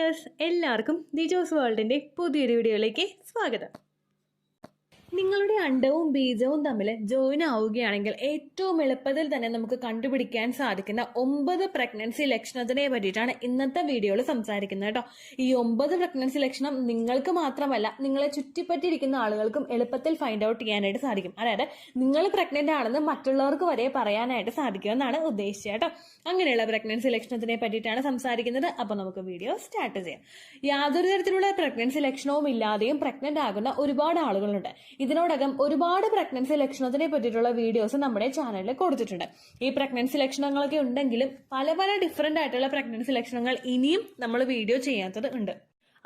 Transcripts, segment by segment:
Viewers, എല്ലാവർക്കും ദിജോസ് വേൾഡിൻ്റെ പുതിയൊരു വീഡിയോയിലേക്ക് സ്വാഗതം. നിങ്ങളുടെ അണ്ടവും ബീജവും തമ്മിൽ ജോയിൻ ആവുകയാണെങ്കിൽ ഏറ്റവും എളുപ്പത്തിൽ തന്നെ നമുക്ക് കണ്ടുപിടിക്കാൻ സാധിക്കുന്ന 9 പ്രഗ്നൻസി ലക്ഷണത്തിനെ പറ്റിയിട്ടാണ് ഇന്നത്തെ വീഡിയോയിൽ സംസാരിക്കുന്നത് കേട്ടോ. ഈ 9 പ്രഗ്നൻസി ലക്ഷണം നിങ്ങൾക്ക് മാത്രമല്ല, നിങ്ങളെ ചുറ്റിപ്പറ്റിയിരിക്കുന്ന ആളുകൾക്കും എളുപ്പത്തിൽ ഫൈൻഡ് ഔട്ട് ചെയ്യാനായിട്ട് സാധിക്കും. അതായത് നിങ്ങൾ പ്രഗ്നന്റ് ആണെന്ന് മറ്റുള്ളവർക്ക് വരെ പറയാനായിട്ട് സാധിക്കുമെന്നാണ് ഉദ്ദേശിച്ചത് കേട്ടോ. അങ്ങനെയുള്ള പ്രഗ്നൻസി ലക്ഷണത്തിനെ പറ്റിയിട്ടാണ് സംസാരിക്കുന്നത്. അപ്പോൾ നമുക്ക് വീഡിയോ സ്റ്റാർട്ട് ചെയ്യാം. യാതൊരു തരത്തിലുള്ള പ്രഗ്നൻസി ലക്ഷണവും ഇല്ലാതെയും പ്രഗ്നന്റ് ആകുന്ന ഒരുപാട് ആളുകളുണ്ട്. ഇതിനോടകം ഒരുപാട് പ്രഗ്നൻസി ലക്ഷണത്തിനെ പറ്റിയിട്ടുള്ള വീഡിയോസ് നമ്മുടെ ചാനലിൽ കൊടുത്തിട്ടുണ്ട്. ഈ പ്രഗ്നൻസി ലക്ഷണങ്ങളൊക്കെ ഉണ്ടെങ്കിലും പല ഡിഫറെന്റ് ആയിട്ടുള്ള പ്രഗ്നൻസി ലക്ഷണങ്ങൾ ഇനിയും നമ്മൾ വീഡിയോ ചെയ്യാത്തത് ഉണ്ട്.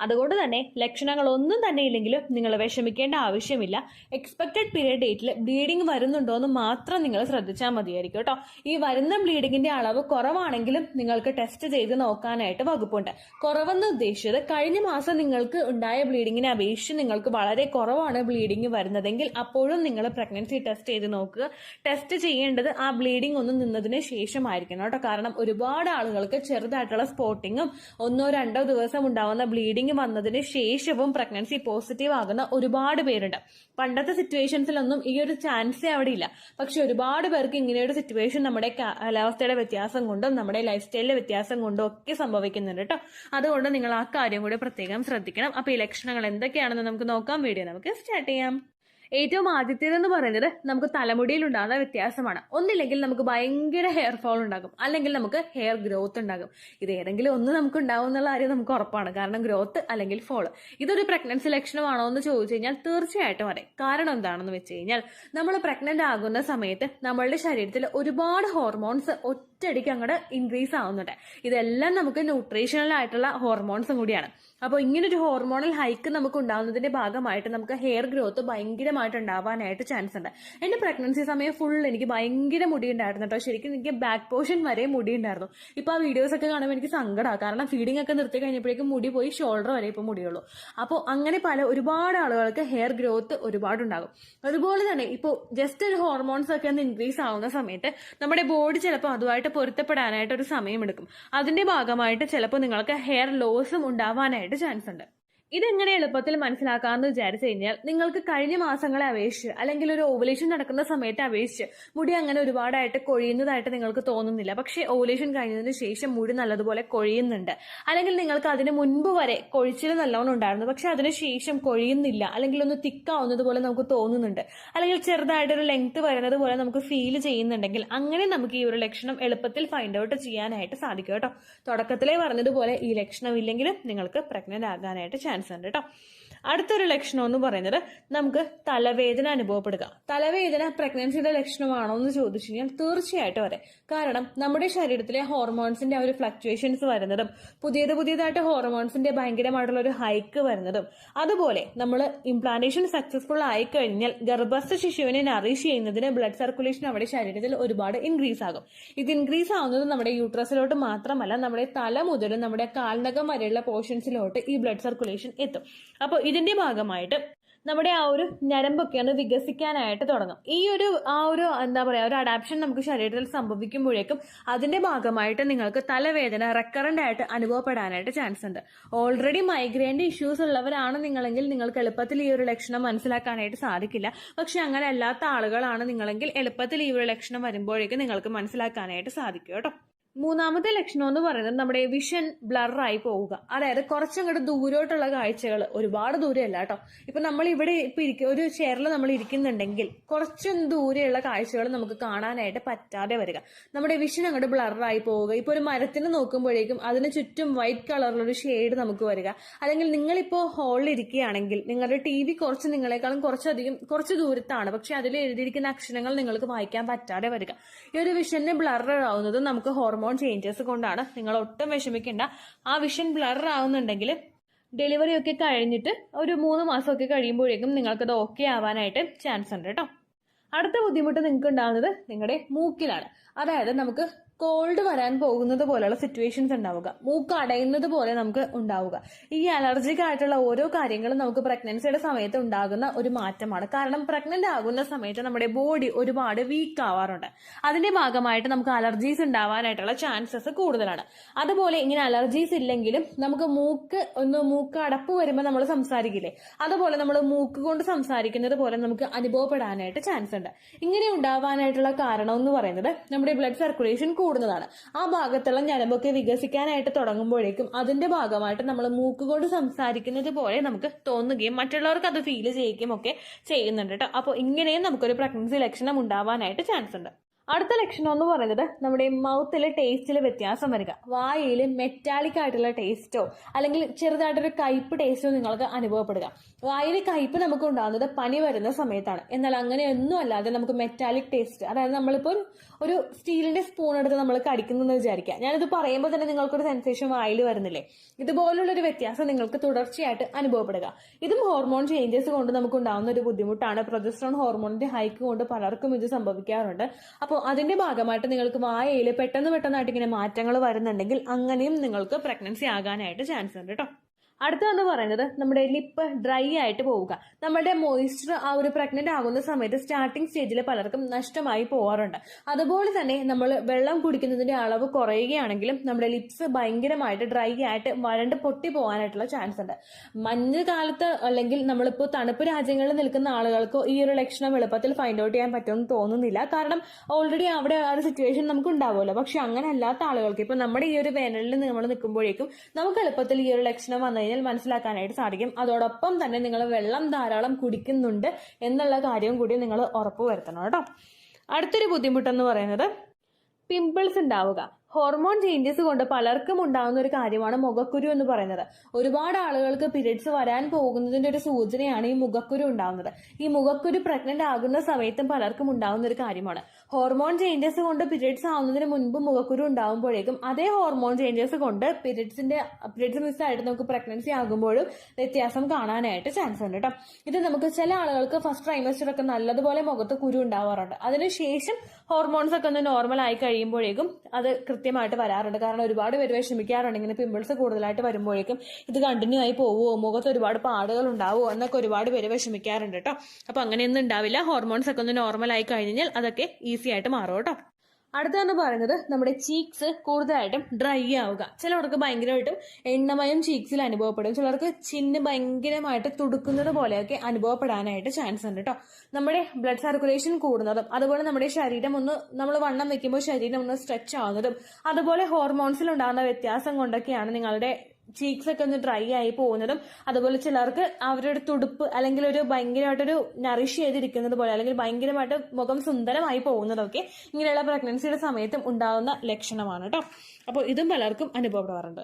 അതുകൊണ്ട് തന്നെ ലക്ഷണങ്ങൾ ഒന്നും തന്നെ ഇല്ലെങ്കിലും നിങ്ങൾ വിഷമിക്കേണ്ട ആവശ്യമില്ല. എക്സ്പെക്റ്റഡ് പീരിയഡ് ഡേറ്റിൽ ബ്ലീഡിംഗ് വരുന്നുണ്ടോ എന്ന് മാത്രം നിങ്ങൾ ശ്രദ്ധിച്ചാൽ മതിയായിരിക്കും കേട്ടോ. ഈ വരുന്ന ബ്ലീഡിങ്ങിന്റെ അളവ് കുറവാണെങ്കിലും നിങ്ങൾക്ക് ടെസ്റ്റ് ചെയ്ത് നോക്കാനായിട്ട് വകുപ്പുണ്ട്. കുറവെന്ന് ഉദ്ദേശിച്ചത് കഴിഞ്ഞ മാസം നിങ്ങൾക്ക് ഉണ്ടായ ബ്ലീഡിങ്ങിനെ അപേക്ഷിച്ച് നിങ്ങൾക്ക് വളരെ കുറവാണ് ബ്ലീഡിംഗ് വരുന്നതെങ്കിൽ അപ്പോഴും നിങ്ങൾ പ്രഗ്നൻസി ടെസ്റ്റ് ചെയ്ത് നോക്കുക. ടെസ്റ്റ് ചെയ്യേണ്ടത് ആ ബ്ലീഡിംഗ് ഒന്ന് നിന്നതിന് ശേഷമായിരിക്കണം കേട്ടോ. കാരണം ഒരുപാട് ആളുകൾക്ക് ചെറുതായിട്ടുള്ള സ്പോട്ടിങ്ങും 1-2 ദിവസം ഉണ്ടാവുന്ന ബ്ലീഡിംഗ് വന്നതിന് ശേഷവും പ്രഗ്നൻസി പോസിറ്റീവ് ആകുന്ന ഒരുപാട് പേരുണ്ട്. പണ്ടത്തെ സിറ്റുവേഷൻസിലൊന്നും ഈ ഒരു ചാൻസേ അവിടെ ഇല്ല. പക്ഷെ ഒരുപാട് പേർക്ക് ഇങ്ങനെയൊരു സിറ്റുവേഷൻ നമ്മുടെ കാലാവസ്ഥയുടെ വ്യത്യാസം കൊണ്ടും നമ്മുടെ ലൈഫ് സ്റ്റൈലിലെ വ്യത്യാസം കൊണ്ടും ഒക്കെ സംഭവിക്കുന്നുണ്ട് കേട്ടോ. അതുകൊണ്ട് നിങ്ങൾ ആ കാര്യം കൂടി പ്രത്യേകം ശ്രദ്ധിക്കണം. അപ്പൊ ഈ ലക്ഷണങ്ങൾ എന്തൊക്കെയാണെന്ന് നമുക്ക് നോക്കാം. വീഡിയോ നമുക്ക് സ്റ്റാർട്ട് ചെയ്യാം. ഏറ്റവും ആദ്യത്തേതെന്ന് പറയുന്നത് നമുക്ക് തലമുടിയിൽ ഉണ്ടാകുന്ന വ്യത്യാസമാണ്. ഒന്നില്ലെങ്കിൽ നമുക്ക് ഭയങ്കര ഹെയർ ഫോൾ ഉണ്ടാകും, അല്ലെങ്കിൽ നമുക്ക് ഹെയർ ഗ്രോത്ത് ഉണ്ടാകും. ഇത് ഏതെങ്കിലും ഒന്ന് നമുക്ക് ഉണ്ടാവും എന്നുള്ള കാര്യം നമുക്ക് ഉറപ്പാണ്. കാരണം ഗ്രോത്ത് അല്ലെങ്കിൽ ഫോൾ ഇതൊരു പ്രഗ്നൻസി ലക്ഷണമാണോ എന്ന് ചോദിച്ചു കഴിഞ്ഞാൽ തീർച്ചയായിട്ടും അതെ. കാരണം എന്താണെന്ന് വെച്ച് കഴിഞ്ഞാൽ നമ്മൾ പ്രഗ്നന്റ് ആകുന്ന സമയത്ത് നമ്മളുടെ ശരീരത്തിൽ ഒരുപാട് ഹോർമോൺസ് ഒറ്റയടിക്ക് അങ്ങോട്ട് ഇൻക്രീസ് ആവുന്നുണ്ട്. ഇതെല്ലാം നമുക്ക് ന്യൂട്രീഷണൽ ആയിട്ടുള്ള ഹോർമോൺസും കൂടിയാണ്. അപ്പോൾ ഇങ്ങനൊരു ഹോർമോണൽ ഹൈക്ക് നമുക്ക് ഉണ്ടാകുന്നതിന്റെ ഭാഗമായിട്ട് നമുക്ക് ഹെയർ ഗ്രോത്ത് ഭയങ്കരമായിട്ട് ഉണ്ടാവാനായിട്ട് ചാൻസ് ഉണ്ട്. എന്റെ പ്രഗ്നൻസി സമയം ഫുൾ എനിക്ക് ഭയങ്കര മുടി ഉണ്ടായിരുന്നു കേട്ടോ. ശരിക്കും എനിക്ക് ബാക്ക് പോർഷൻ വരെ മുടി ഉണ്ടായിരുന്നു. ഇപ്പൊ ആ വീഡിയോസ് ഒക്കെ കാണുമ്പോൾ എനിക്ക് സങ്കടമാണ്. കാരണം ഫീഡിംഗ് ഒക്കെ നിർത്തി കഴിഞ്ഞപ്പോഴേക്കും മുടി പോയി ഷോൾഡർ വരെ ഇപ്പൊ മുടിയുള്ളൂ. അപ്പോൾ അങ്ങനെ ഒരുപാട് ആളുകൾക്ക് ഹെയർ ഗ്രോത്ത് ഒരുപാടുണ്ടാകും. അതുപോലെ തന്നെ ഇപ്പോൾ ജസ്റ്റ് ഒരു ഹോർമോൺസ് ഒക്കെ ഒന്ന് ഇൻക്രീസ് ആവുന്ന സമയത്ത് നമ്മുടെ ബോഡി ചിലപ്പോൾ അതുമായിട്ട് പൊരുത്തപ്പെടാനായിട്ട് ഒരു സമയമെടുക്കും. അതിന്റെ ഭാഗമായിട്ട് ചിലപ്പോൾ നിങ്ങൾക്ക് ഹെയർ ലോസും ഉണ്ടാവാനായിട്ട് ചാൻസ് ഉണ്ട്. ഇതെങ്ങനെ എളുപ്പത്തിൽ മനസ്സിലാക്കാമെന്ന് വിചാരിച്ചു കഴിഞ്ഞാൽ നിങ്ങൾക്ക് കഴിഞ്ഞ മാസങ്ങളെ അപേക്ഷിച്ച് അല്ലെങ്കിൽ ഒരു ഓവുലേഷൻ നടക്കുന്ന സമയത്തെ അപേക്ഷിച്ച് മുടി അങ്ങനെ ഒരുപാടായിട്ട് കൊഴിയുന്നതായിട്ട് നിങ്ങൾക്ക് തോന്നുന്നില്ല. പക്ഷേ ഓവുലേഷൻ കഴിഞ്ഞതിന് ശേഷം മുടി നല്ലതുപോലെ കൊഴിയുന്നുണ്ട്. അല്ലെങ്കിൽ നിങ്ങൾക്ക് അതിന് മുൻപ് വരെ കൊഴിച്ചിൽ നല്ലോണം ഉണ്ടായിരുന്നു, പക്ഷെ അതിനുശേഷം കൊഴിയുന്നില്ല, അല്ലെങ്കിൽ ഒന്ന് തിക്കാവുന്നത് പോലെ നമുക്ക് തോന്നുന്നുണ്ട്, അല്ലെങ്കിൽ ചെറുതായിട്ടൊരു ലെങ്ത് വരുന്നത് പോലെ നമുക്ക് ഫീൽ ചെയ്യുന്നുണ്ടെങ്കിൽ അങ്ങനെ നമുക്ക് ഈ ഒരു ലക്ഷണം എളുപ്പത്തിൽ ഫൈൻഡ് ഔട്ട് ചെയ്യാനായിട്ട് സാധിക്കും കേട്ടോ. തുടക്കത്തിലേ പറഞ്ഞതുപോലെ ഈ ലക്ഷണം ഇല്ലെങ്കിലും നിങ്ങൾക്ക് പ്രഗ്നന്റ് ആകാനായിട്ട് ചാൻസ് ഉണ്ട് കേട്ടോ. അടുത്തൊരു ലക്ഷണം എന്ന് പറയുന്നത് നമുക്ക് തലവേദന അനുഭവപ്പെടുക. തലവേദന പ്രഗ്നൻസിയുടെ ലക്ഷണമാണോ എന്ന് ചോദിച്ചു കഴിഞ്ഞാൽ തീർച്ചയായിട്ടും അതെ. കാരണം നമ്മുടെ ശരീരത്തിലെ ഹോർമോൺസിന്റെ ആ ഒരു ഫ്ലക്ച്വേഷൻസ് വരുന്നതും പുതിയതായിട്ട് ഹോർമോൺസിന്റെ ഭയങ്കരമായിട്ടുള്ള ഒരു ഹൈക്ക് വരുന്നതും, അതുപോലെ നമ്മൾ ഇംപ്ലാന്റേഷൻ സക്സസ്ഫുൾ ആയി കഴിഞ്ഞാൽ ഗർഭസ്ഥ ശിശുവിനെ നറിഷ് ചെയ്യുന്നതിന് ബ്ലഡ് സർക്കുലേഷൻ നമ്മുടെ ശരീരത്തിൽ ഒരുപാട് ഇൻക്രീസ് ആകും. ഇത് ഇൻക്രീസ് ആവുന്നത് നമ്മുടെ യൂട്രസിലോട്ട് മാത്രമല്ല, നമ്മുടെ തല മുതൽ നമ്മുടെ കാൽനകം വരെയുള്ള പോർഷൻസിലോട്ട് ഈ ബ്ലഡ് സർക്കുലേഷൻ എത്തും. അപ്പോൾ ഇതിന്റെ ഭാഗമായിട്ട് നമ്മുടെ ആ ഒരു ഞരമ്പൊക്കെ ഒന്ന് വികസിക്കാനായിട്ട് തുടങ്ങും. ആ ഒരു എന്താ പറയാ, ഒരു അഡാപ്ഷൻ നമുക്ക് ശരീരത്തിൽ സംഭവിക്കുമ്പോഴേക്കും അതിന്റെ ഭാഗമായിട്ട് നിങ്ങൾക്ക് തലവേദന റെക്കറന്റ് ആയിട്ട് അനുഭവപ്പെടാനായിട്ട് ചാൻസ് ഉണ്ട്. ഓൾറെഡി മൈഗ്രെയിന്റെ ഇഷ്യൂസ് ഉള്ളവരാണ് നിങ്ങളെങ്കിൽ നിങ്ങൾക്ക് എളുപ്പത്തിൽ ഈ ഒരു ലക്ഷണം മനസ്സിലാക്കാനായിട്ട് സാധിക്കില്ല. പക്ഷെ അങ്ങനെ അല്ലാത്ത ആളുകളാണ് നിങ്ങളെങ്കിൽ എളുപ്പത്തിൽ ഈ ഒരു ലക്ഷണം വരുമ്പോഴേക്കും നിങ്ങൾക്ക് മനസ്സിലാക്കാനായിട്ട് സാധിക്കും കേട്ടോ. മൂന്നാമത്തെ ലക്ഷണം എന്ന് പറയുന്നത് നമ്മുടെ വിഷൻ ബ്ലറായി പോവുക. അതായത് കുറച്ചങ്ങോട്ട് ദൂരോട്ടുള്ള കാഴ്ചകൾ, ഒരുപാട് ദൂരമല്ല കേട്ടോ. ഇപ്പൊ നമ്മൾ ഇവിടെ ഒരു ചെയറിൽ നമ്മൾ ഇരിക്കുന്നുണ്ടെങ്കിൽ കുറച്ചും ദൂരെയുള്ള കാഴ്ചകൾ നമുക്ക് കാണാനായിട്ട് പറ്റാതെ വരിക. നമ്മുടെ വിഷൻ അങ്ങോട്ട് ബ്ലറായി പോവുക. ഇപ്പൊ ഒരു മരത്തിന് നോക്കുമ്പോഴേക്കും അതിന് ചുറ്റും വൈറ്റ് കളറിലൊരു ഷെയ്ഡ് നമുക്ക് വരിക. അല്ലെങ്കിൽ നിങ്ങളിപ്പോ ഹാളിൽ ഇരിക്കുകയാണെങ്കിൽ നിങ്ങളുടെ TV നിങ്ങളെക്കാളും കുറച്ച് ദൂരത്താണ്, പക്ഷെ അതിൽ എഴുതിയിരിക്കുന്ന അക്ഷരങ്ങൾ നിങ്ങൾക്ക് വായിക്കാൻ പറ്റാതെ വരിക. ഈ ഒരു വിഷന് ബ്ലർ ആവുന്നത് നമുക്ക് ഹോർമോൺ ചേഞ്ചസ് കൊണ്ടാണ്. നിങ്ങൾ ഒട്ടും വിഷമിക്കേണ്ട. ആ വിഷൻ ബ്ലർ ആവുന്നുണ്ടെങ്കിൽ ഡെലിവറി ഒക്കെ കഴിഞ്ഞിട്ട് ഒരു 3 മാസമൊക്കെ കഴിയുമ്പോഴേക്കും നിങ്ങൾക്കത് ഓക്കെ ആവാനായിട്ട് ചാൻസ് ഉണ്ട് കേട്ടോ. അടുത്ത ബുദ്ധിമുട്ട് നിങ്ങൾക്ക് ഉണ്ടാകുന്നത് നിങ്ങളുടെ മൂക്കിലാണ്. അതായത് നമുക്ക് കോൾഡ് വരാൻ പോകുന്നത് പോലെയുള്ള സിറ്റുവേഷൻസ് ഉണ്ടാവുക, മൂക്ക് അടയുന്നത് പോലെ നമുക്ക് ഉണ്ടാവുക. ഈ അലർജിക് ആയിട്ടുള്ള ഓരോ കാര്യങ്ങളും നമുക്ക് പ്രഗ്നൻസിയുടെ സമയത്ത് ഉണ്ടാകുന്ന ഒരു മാറ്റമാണ്. കാരണം പ്രഗ്നന്റ് ആകുന്ന സമയത്ത് നമ്മുടെ ബോഡി ഒരുപാട് വീക്ക് ആവാറുണ്ട്. അതിന്റെ ഭാഗമായിട്ട് നമുക്ക് അലർജീസ് ഉണ്ടാവാനായിട്ടുള്ള ചാൻസസ് കൂടുതലാണ്. അതുപോലെ ഇങ്ങനെ അലർജീസ് ഇല്ലെങ്കിലും നമുക്ക് മൂക്ക് അടപ്പ് വരുമ്പോൾ നമ്മൾ സംസാരിക്കില്ലേ, അതുപോലെ നമ്മൾ മൂക്ക് കൊണ്ട് സംസാരിക്കുന്നത് പോലെ നമുക്ക് അനുഭവപ്പെടാനായിട്ട് ചാൻസ് ഉണ്ട്. ഇങ്ങനെ ഉണ്ടാവാനായിട്ടുള്ള കാരണം എന്ന് പറയുന്നത് നമ്മുടെ ബ്ലഡ് സർക്കുലേഷൻ കൂടുന്നതാണ്. ആ ഭാഗത്തുള്ള ഞരമ്പൊക്കെ വികസിക്കാനായിട്ട് തുടങ്ങുമ്പോഴേക്കും അതിന്റെ ഭാഗമായിട്ട് നമ്മൾ മൂക്ക് കൊണ്ട് സംസാരിക്കുന്നത് പോലെ നമുക്ക് തോന്നുകയും മറ്റുള്ളവർക്ക് അത് ഫീൽ ചെയ്യുകയും ഒക്കെ ചെയ്യുന്നുണ്ട് കേട്ടോ. അപ്പോൾ ഇങ്ങനെയും നമുക്കൊരു പ്രഗ്നൻസി ലക്ഷണം ഉണ്ടാവാനായിട്ട് ചാൻസ് ഉണ്ട്. അടുത്ത ലക്ഷണം എന്ന് പറയുന്നത് നമ്മുടെ മൗത്തിലെ ടേസ്റ്റിൽ വ്യത്യാസം വരിക. വായിൽ മെറ്റാലിക് ആയിട്ടുള്ള ടേസ്റ്റോ അല്ലെങ്കിൽ ചെറുതായിട്ടൊരു കയ്പ് ടേസ്റ്റോ നിങ്ങൾക്ക് അനുഭവപ്പെടുക. വായിൽ കയ്പ് നമുക്ക് ഉണ്ടാകുന്നത് പനി വരുന്ന സമയത്താണ്. എന്നാൽ അങ്ങനെയൊന്നും അല്ലാതെ നമുക്ക് മെറ്റാലിക് ടേസ്റ്റ്, അതായത് നമ്മളിപ്പോൾ ഒരു സ്റ്റീലിന്റെ സ്പൂൺ എടുത്ത് നമ്മൾ കടിക്കുന്നു വിചാരിക്കുക. ഞാനിത് പറയുമ്പോൾ തന്നെ നിങ്ങൾക്കൊരു സെൻസേഷൻ വായിൽ വരുന്നില്ലേ? ഇതുപോലുള്ളൊരു വ്യത്യാസം നിങ്ങൾക്ക് തുടർച്ചയായിട്ട് അനുഭവപ്പെടുക. ഇതും ഹോർമോൺ ചേഞ്ചസ് കൊണ്ട് നമുക്ക് ഉണ്ടാകുന്ന ഒരു ബുദ്ധിമുട്ടാണ്. പ്രൊജസ്ട്രോൺ ഹോർമോണിന്റെ ഹൈക്ക് കൊണ്ട് പലർക്കും ഇത് സംഭവിക്കാറുണ്ട്. അപ്പോൾ അതിന്റെ ഭാഗമായിട്ട് നിങ്ങൾക്ക് വായയിൽ പെട്ടെന്നായിട്ട് ഇങ്ങനെ മാറ്റങ്ങൾ വരുന്നുണ്ടെങ്കിൽ അങ്ങനെയും നിങ്ങൾക്ക് പ്രഗ്നൻസി ആകാനായിട്ട് ചാൻസ് ഉണ്ട് കേട്ടോ. അടുത്തതെന്ന് പറയുന്നത് നമ്മുടെ ലിപ്പ് ഡ്രൈ ആയിട്ട് പോവുക. നമ്മുടെ മോയ്സ്ചർ ആ ഒരു പ്രഗ്നന്റ് ആകുന്ന സമയത്ത് സ്റ്റാർട്ടിംഗ് സ്റ്റേജിൽ പലർക്കും നഷ്ടമായി പോകാറുണ്ട്. അതുപോലെ തന്നെ നമ്മൾ വെള്ളം കുടിക്കുന്നതിന്റെ അളവ് കുറയുകയാണെങ്കിലും നമ്മുടെ ലിപ്സ് ഭയങ്കരമായിട്ട് ഡ്രൈ ആയിട്ട് വരണ്ട് പൊട്ടി പോകാനായിട്ടുള്ള ചാൻസ് ഉണ്ട്. മഞ്ഞ് കാലത്ത് അല്ലെങ്കിൽ നമ്മളിപ്പോൾ തണുപ്പ് രാജ്യങ്ങളിൽ നിൽക്കുന്ന ആളുകൾക്ക് ഈ ഒരു ലക്ഷണം എളുപ്പത്തിൽ ഫൈൻഡ് ഔട്ട് ചെയ്യാൻ പറ്റുമെന്ന് തോന്നുന്നില്ല. കാരണം ഓൾറെഡി അവിടെ ആ ഒരു സിറ്റുവേഷൻ നമുക്ക് ഉണ്ടാവുമല്ലോ. പക്ഷെ അങ്ങനെ അല്ലാത്ത ആളുകൾക്ക് ഇപ്പൊ നമ്മുടെ ഈ ഒരു വേനലിൽ നമ്മൾ നിൽക്കുമ്പോഴേക്കും നമുക്ക് എളുപ്പത്തിൽ ഈ ഒരു ലക്ഷണം വന്നു മനസ്സിലാക്കാനായിട്ട് സാധിക്കും. അതോടൊപ്പം തന്നെ നിങ്ങൾ വെള്ളം ധാരാളം കുടിക്കുന്നുണ്ട് എന്നുള്ള കാര്യവും കൂടി നിങ്ങൾ ഉറപ്പുവരുത്തണം കേട്ടോ. അടുത്തൊരു ബുദ്ധിമുട്ടെന്ന് പറയുന്നത് പിമ്പിൾസ് ഉണ്ടാവുക. ഹോർമോൺ ചേഞ്ചസ് കൊണ്ട് പലർക്കും ഉണ്ടാകുന്ന ഒരു കാര്യമാണ് മുഖക്കുരു എന്ന് പറയുന്നത്. ഒരുപാട് ആളുകൾക്ക് പീരിയഡ്സ് വരാൻ പോകുന്നതിന്റെ ഒരു സൂചനയാണ് ഈ മുഖക്കുരു ഉണ്ടാകുന്നത്. ഈ മുഖക്കുരു പ്രഗ്നന്റ് ആകുന്ന സമയത്തും പലർക്കും ഉണ്ടാകുന്ന ഒരു കാര്യമാണ്. ഹോർമോൺ ചേഞ്ചസ് കൊണ്ട് പീരിയഡ്സ് ആവുന്നതിന് മുൻപ് മുഖക്കുരു ഉണ്ടാകുമ്പോഴേക്കും അതേ ഹോർമോൺ ചേഞ്ചസ് കൊണ്ട് പീരിയഡ്സ് മിസ്സായിട്ട് നമുക്ക് പ്രഗ്നൻസി ആകുമ്പോഴും വ്യത്യാസം കാണാനായിട്ട് ചാൻസ് ഉണ്ട് കേട്ടോ. ഇത് നമുക്ക് ചില ആളുകൾക്ക് ഫസ്റ്റ് ട്രൈമസ്റ്റർ ഒക്കെ നല്ലതുപോലെ മുഖത്ത് കുരു ഉണ്ടാവാറുണ്ട്. അതിനുശേഷം ഹോർമോൺസ് ഒക്കെ ഒന്ന് നോർമൽ ആയി കഴിയുമ്പോഴേക്കും അത് കൃത്യമായിട്ട് വരാറുണ്ട്. കാരണം ഒരുപാട് പേര് വിഷമിക്കാറുണ്ട് ഇങ്ങനെ പിമ്പിൾസ് കൂടുതലായിട്ട് വരുമ്പോഴേക്കും ഇത് കണ്ടിന്യൂ ആയി പോവുമോ, മുഖത്ത് ഒരുപാട് പാടുകൾ ഉണ്ടാവുമോ എന്നൊക്കെ ഒരുപാട് പേര് വിഷമിക്കാറുണ്ട് കേട്ടോ. അപ്പൊ അങ്ങനെയൊന്നും ഉണ്ടാവില്ല. ഹോർമോൺസ് ഒക്കെ ഒന്ന് നോർമൽ ആയി കഴിഞ്ഞാൽ അതൊക്കെ ഈസി ആയിട്ട് മാറും കേട്ടോ. അടുത്തതെന്ന് പറയുന്നത് നമ്മുടെ ചീക്സ് കൂടുതലായിട്ടും ഡ്രൈ ആവുക. ചിലർക്ക് ഭയങ്കരമായിട്ടും എണ്ണമയം ചീക്സിൽ അനുഭവപ്പെടും. ചിലർക്ക് ചിന്ന് ഭയങ്കരമായിട്ട് തുടുക്കുന്നത് പോലെയൊക്കെ അനുഭവപ്പെടാനായിട്ട് ചാൻസ് ഉണ്ട് കേട്ടോ. നമ്മുടെ ബ്ലഡ് സർക്കുലേഷൻ കൂടുന്നതും അതുപോലെ നമ്മുടെ ശരീരം നമ്മൾ വണ്ണം വെക്കുമ്പോൾ ശരീരം ഒന്ന് സ്ട്രെച്ച് ആവുന്നതും അതുപോലെ ഹോർമോൺസിൽ ഉണ്ടാകുന്ന വ്യത്യാസം കൊണ്ടൊക്കെയാണ് നിങ്ങളുടെ ചീക്സ് ഒക്കെ ഒന്ന് ഡ്രൈ ആയി പോകുന്നതും അതുപോലെ ചിലർക്ക് അവരുടെ തുടുപ്പ് അല്ലെങ്കിൽ ഒരു ഭയങ്കരമായിട്ടൊരു നറിഷ് ചെയ്തിരിക്കുന്നത് പോലെ അല്ലെങ്കിൽ ഭയങ്കരമായിട്ട് മുഖം സുന്ദരമായി പോകുന്നതൊക്കെ ഇങ്ങനെയുള്ള പ്രഗ്നൻസിയുടെ സമയത്തും ഉണ്ടാകുന്ന ലക്ഷണമാണ് കേട്ടോ. അപ്പോൾ ഇതും പലർക്കും അനുഭവപ്പെടാറുണ്ട്.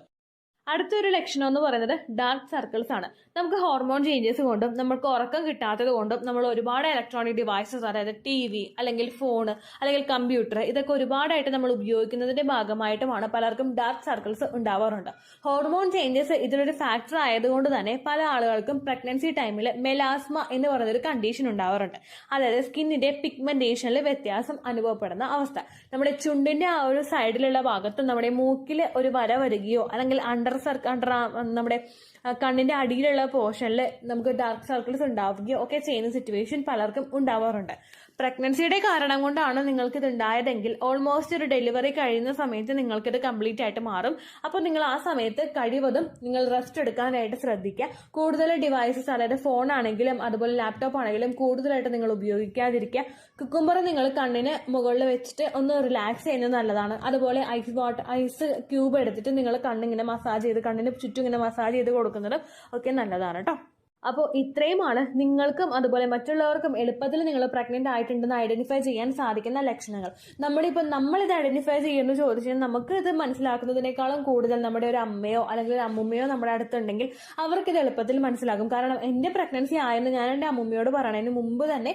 അടുത്തൊരു ലക്ഷണം എന്ന് പറയുന്നത് ഡാർക്ക് സർക്കിൾസ് ആണ്. നമുക്ക് ഹോർമോൺ ചേഞ്ചസ് കൊണ്ടും നമുക്ക് ഉറക്കം കിട്ടാത്തത് കൊണ്ടും നമ്മൾ ഒരുപാട് ഇലക്ട്രോണിക് ഡിവൈസസ്, അതായത് TV അല്ലെങ്കിൽ ഫോൺ അല്ലെങ്കിൽ കമ്പ്യൂട്ടർ, ഇതൊക്കെ ഒരുപാടായിട്ട് നമ്മൾ ഉപയോഗിക്കുന്നതിന്റെ ഭാഗമായിട്ടുമാണ് പലർക്കും ഡാർക്ക് സർക്കിൾസ് ഉണ്ടാവാറുണ്ട്. ഹോർമോൺ ചേഞ്ചസ് ഇതിലൊരു ഫാക്ടർ ആയതുകൊണ്ട് തന്നെ പല ആളുകൾക്കും പ്രഗ്നൻസി ടൈമിൽ മെലാസ്മ എന്ന് പറയുന്നൊരു കണ്ടീഷൻ ഉണ്ടാവാറുണ്ട്. അതായത് സ്കിന്നിന്റെ പിഗ്മെന്റേഷനിൽ വ്യത്യാസം അനുഭവപ്പെടുന്ന അവസ്ഥ. നമ്മുടെ ചുണ്ടിന്റെ ആ ഒരു സൈഡിലുള്ള ഭാഗത്ത് നമ്മുടെ മൂക്കിൽ ഒരു വര വരികയോ അല്ലെങ്കിൽ നമ്മുടെ കണ്ണിന്റെ അടിയിലുള്ള പോർഷനിൽ നമുക്ക് ഡാർക്ക് സർക്കിൾസ് ഉണ്ടാവുകയോ ഒക്കെ ചെയ്യുന്ന സിറ്റുവേഷൻ പലർക്കും ഉണ്ടാവാറുണ്ട്. പ്രഗ്നൻസിയുടെ കാരണം കൊണ്ടാണ് നിങ്ങൾക്ക് ഇത് ഉണ്ടായതെങ്കിൽ ഓൾമോസ്റ്റ് ഒരു ഡെലിവറി കഴിയുന്ന സമയത്ത് നിങ്ങൾക്കിത് കംപ്ലീറ്റ് ആയിട്ട് മാറും. അപ്പോൾ നിങ്ങൾ ആ സമയത്ത് കഴിവതും നിങ്ങൾ റെസ്റ്റ് എടുക്കാനായിട്ട് ശ്രദ്ധിക്കുക. കൂടുതൽ ഡിവൈസസ്, അതായത് ഫോൺ ആണെങ്കിലും അതുപോലെ ലാപ്ടോപ്പ് ആണെങ്കിലും കൂടുതലായിട്ട് നിങ്ങൾ ഉപയോഗിക്കാതിരിക്കുക. കുക്കുംബർ നിങ്ങൾ കണ്ണിന് മുകളിൽ വെച്ചിട്ട് ഒന്ന് റിലാക്സ് ചെയ്യുന്നത് നല്ലതാണ്. അതുപോലെ ഐസ് ക്യൂബ് എടുത്തിട്ട് നിങ്ങൾ കണ്ണിങ്ങനെ മസാജ് ചെയ്ത് കണ്ണിന് ചുറ്റും ഇങ്ങനെ മസാജ് ചെയ്ത് കൊടുക്കുന്നതും ഒക്കെ നല്ലതാണ് കേട്ടോ. അപ്പോൾ ഇത്രയുമാണ് നിങ്ങൾക്കും അതുപോലെ മറ്റുള്ളവർക്കും എളുപ്പത്തിൽ നിങ്ങൾ പ്രഗ്നന്റ് ആയിട്ടുണ്ടെന്ന് ഐഡന്റിഫൈ ചെയ്യാൻ സാധിക്കുന്ന ലക്ഷണങ്ങൾ. നമ്മളിത് ഐഡന്റിഫൈ ചെയ്യുന്നു ചോദിച്ചാൽ നമുക്ക് ഇത് മനസ്സിലാക്കുന്നതിനേക്കാളും കൂടുതൽ നമ്മുടെ ഒരു അമ്മയോ അല്ലെങ്കിൽ ഒരു അമ്മുമ്മയോ നമ്മുടെ അടുത്തുണ്ടെങ്കിൽ അവർക്ക് ഇത് എളുപ്പത്തിൽ മനസ്സിലാകും. കാരണം എന്റെ പ്രഗ്നൻസി ആയെന്ന് ഞാൻ എൻ്റെ അമ്മുമ്മയോട് പറയണതിന് മുമ്പ് തന്നെ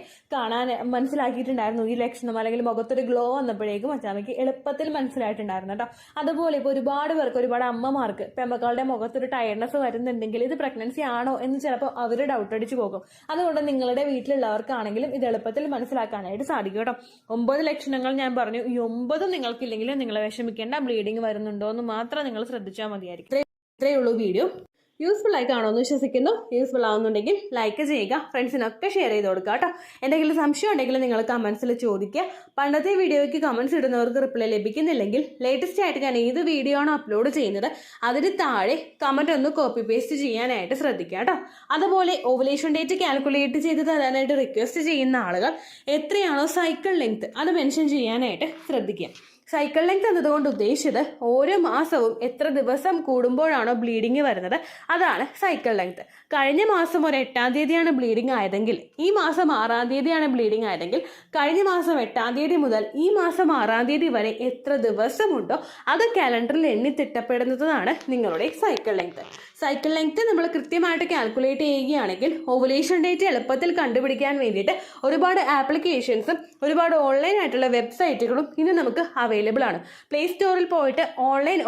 മനസ്സിലാക്കിയിട്ടുണ്ടായിരുന്നു ഈ ലക്ഷണം. അല്ലെങ്കിൽ മുഖത്തൊരു ഗ്ലോ വന്നപ്പോഴേക്കും അച്ചാമ്മയ്ക്ക് എളുപ്പത്തിൽ മനസ്സിലായിട്ടുണ്ടായിരുന്നു കേട്ടോ. അതുപോലെ ഇപ്പോൾ ഒരുപാട് പേർക്ക്, ഒരുപാട് അമ്മമാർക്ക് പെമ്മക്കളുടെ മുഖത്തൊരു ടയർനെസ് വരുന്നുണ്ടെങ്കിൽ ഇത് പ്രഗ്നൻസി ആണോ എന്ന് ചിലപ്പോൾ ചിലപ്പോൾ അവർ ഡൗട്ട് അടിച്ച് പോകും. അതുകൊണ്ട് നിങ്ങളുടെ വീട്ടിലുള്ളവർക്കാണെങ്കിലും ഇത് എളുപ്പത്തിൽ മനസ്സിലാക്കാനായിട്ട് സാധിക്കും കേട്ടോ. 9 ലക്ഷണങ്ങൾ ഞാൻ പറഞ്ഞു. ഈ 9 നിങ്ങൾക്കില്ലെങ്കിലും നിങ്ങൾ വിഷമിക്കേണ്ട. ബ്ലീഡിങ് വരുന്നുണ്ടോ എന്ന് മാത്രം നിങ്ങൾ ശ്രദ്ധിച്ചാൽ മതിയായിരിക്കും. ഇത്രയേ ഉള്ളൂ വീഡിയോ. യൂസ്ഫുൾ ആയി കാണുമെന്ന് വിശ്വസിക്കുന്നു. യൂസ്ഫുൾ ആവുന്നുണ്ടെങ്കിൽ ലൈക്ക് ചെയ്യുക, ഫ്രണ്ട്സിനൊക്കെ ഷെയർ ചെയ്ത് കൊടുക്കുക കേട്ടോ. എന്തെങ്കിലും സംശയം ഉണ്ടെങ്കിൽ നിങ്ങൾ കമൻസിൽ ചോദിക്കുക. പണ്ടത്തെ വീഡിയോയ്ക്ക് കമൻസ് ഇടുന്നവർക്ക് റിപ്ലൈ ലഭിക്കുന്നില്ലെങ്കിൽ ലേറ്റസ്റ്റ് ആയിട്ട് ഞാൻ ഏത് വീഡിയോ ആണോ അപ്ലോഡ് ചെയ്യുന്നത് അതിന് താഴെ കമൻറ്റ് ഒന്ന് കോപ്പി പേസ്റ്റ് ചെയ്യാനായിട്ട് ശ്രദ്ധിക്കുക കേട്ടോ. അതുപോലെ ഓവുലേഷൻ ഡേറ്റ് കാൽക്കുലേറ്റ് ചെയ്ത് തരാനായിട്ട് റിക്വസ്റ്റ് ചെയ്യുന്ന ആളുകൾ എത്രയാണോ സൈക്കിൾ ലെങ്ത് അത് മെൻഷൻ ചെയ്യാനായിട്ട് ശ്രദ്ധിക്കുക. സൈക്കിൾ ലെങ്ത് എന്നതുകൊണ്ട് ഉദ്ദേശിച്ചത് ഓരോ മാസവും എത്ര ദിവസം കൂടുമ്പോഴാണോ ബ്ലീഡിങ് വരുന്നത് അതാണ് സൈക്കിൾ ലെങ്ത്. കഴിഞ്ഞ മാസം ഒരു 8-ാം തീയതിയാണ് ബ്ലീഡിങ് ആയതെങ്കിൽ ഈ മാസം 6-ാം തീയതിയാണ് ബ്ലീഡിങ് ആയതെങ്കിൽ കഴിഞ്ഞ മാസം 8-ാം തീയതി മുതൽ ഈ മാസം 6-ാം തീയതി വരെ എത്ര ദിവസമുണ്ടോ അത് കാലണ്ടറിൽ എണ്ണി തിട്ടപ്പെടുന്നതാണ് നിങ്ങളുടെ സൈക്കിൾ ലെങ്ത്. സൈക്കിൾ ലെങ്ത് നമ്മൾ കൃത്യമായിട്ട് കാൽക്കുലേറ്റ് ചെയ്യുകയാണെങ്കിൽ ഓവുലേഷൻ ഡേറ്റ് എളുപ്പത്തിൽ കണ്ടുപിടിക്കാൻ വേണ്ടിയിട്ട് ഒരുപാട് ആപ്ലിക്കേഷൻസും ഒരുപാട് ഓൺലൈൻ ആയിട്ടുള്ള വെബ്സൈറ്റുകളും ഇന്ന് നമുക്ക് അവൈലബിൾ ആണ്. പ്ലേ സ്റ്റോറിൽ പോയിട്ട് ഓൺലൈൻ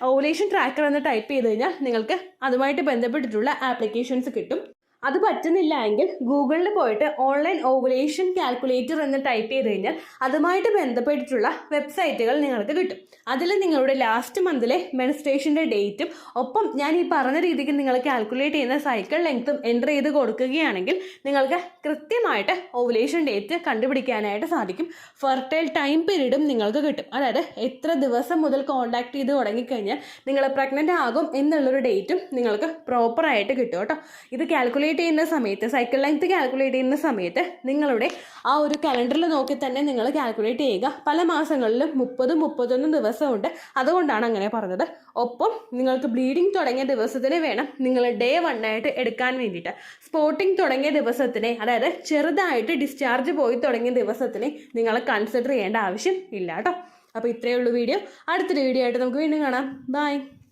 ഓവുലേഷൻ ട്രാക്കർ എന്ന് ടൈപ്പ് ചെയ്ത് കഴിഞ്ഞാൽ നിങ്ങൾക്ക് അതുമായിട്ട് ബന്ധപ്പെട്ടിട്ടുള്ള ആപ്ലിക്കേഷൻസ് കിട്ടും. അത് പറ്റുന്നില്ല എങ്കിൽ ഗൂഗിളിൽ പോയിട്ട് ഓൺലൈൻ ഓവുലേഷൻ കാൽക്കുലേറ്റർ എന്ന് ടൈപ്പ് ചെയ്ത് കഴിഞ്ഞാൽ അതുമായിട്ട് ബന്ധപ്പെട്ടിട്ടുള്ള വെബ്സൈറ്റുകൾ നിങ്ങൾക്ക് കിട്ടും. അതിൽ നിങ്ങളുടെ ലാസ്റ്റ് മന്തിലെ മെൻസ്ട്രേഷൻ്റെ ഡേറ്റും ഒപ്പം ഞാൻ ഈ പറഞ്ഞ രീതിക്ക് നിങ്ങൾ കാൽക്കുലേറ്റ് ചെയ്യുന്ന സൈക്കിൾ ലെങ്ത്തും എൻ്റർ ചെയ്ത് കൊടുക്കുകയാണെങ്കിൽ നിങ്ങൾക്ക് കൃത്യമായിട്ട് ഓവുലേഷൻ ഡേറ്റ് കണ്ടുപിടിക്കാനായിട്ട് സാധിക്കും. ഫെർട്ടൈൽ ടൈം പീരീഡും നിങ്ങൾക്ക് കിട്ടും. അതായത് എത്ര ദിവസം മുതൽ കോൺടാക്ട് ചെയ്ത് തുടങ്ങിക്കഴിഞ്ഞാൽ നിങ്ങൾ പ്രഗ്നൻ്റ് ആകും എന്നുള്ളൊരു ഡേറ്റും നിങ്ങൾക്ക് പ്രോപ്പറായിട്ട് കിട്ടും കേട്ടോ. ഇത് കാൽക്കുലേറ്റ് ചെയ്യുന്ന സമയത്ത് സൈക്കിൾ ലെങ്ത് കാൽക്കുലേറ്റ് ചെയ്യുന്ന സമയത്ത് നിങ്ങളുടെ ആ ഒരു കലണ്ടറിൽ നോക്കി തന്നെ നിങ്ങൾ കാൽക്കുലേറ്റ് ചെയ്യുക. പല മാസങ്ങളിലും 30-31 ദിവസമുണ്ട്. അതുകൊണ്ടാണ് അങ്ങനെ പറഞ്ഞത്. ഒപ്പം നിങ്ങൾക്ക് ബ്ലീഡിങ് തുടങ്ങിയ ദിവസത്തിന് വേണം നിങ്ങൾ ഡേ 1 ആയിട്ട് എടുക്കാൻ വേണ്ടിയിട്ട്. സ്പോട്ടിങ് തുടങ്ങിയ ദിവസത്തിനെ അതായത് ചെറുതായിട്ട് ഡിസ്ചാർജ് പോയി തുടങ്ങിയ ദിവസത്തിനെ നിങ്ങൾ കൺസിഡർ ചെയ്യേണ്ട ആവശ്യം ഇല്ല കേട്ടോ. അപ്പോൾ ഇത്രയേ ഉള്ളൂ വീഡിയോ. അടുത്തൊരു വീഡിയോ ആയിട്ട് നമുക്ക് വീണ്ടും കാണാം. ബൈ.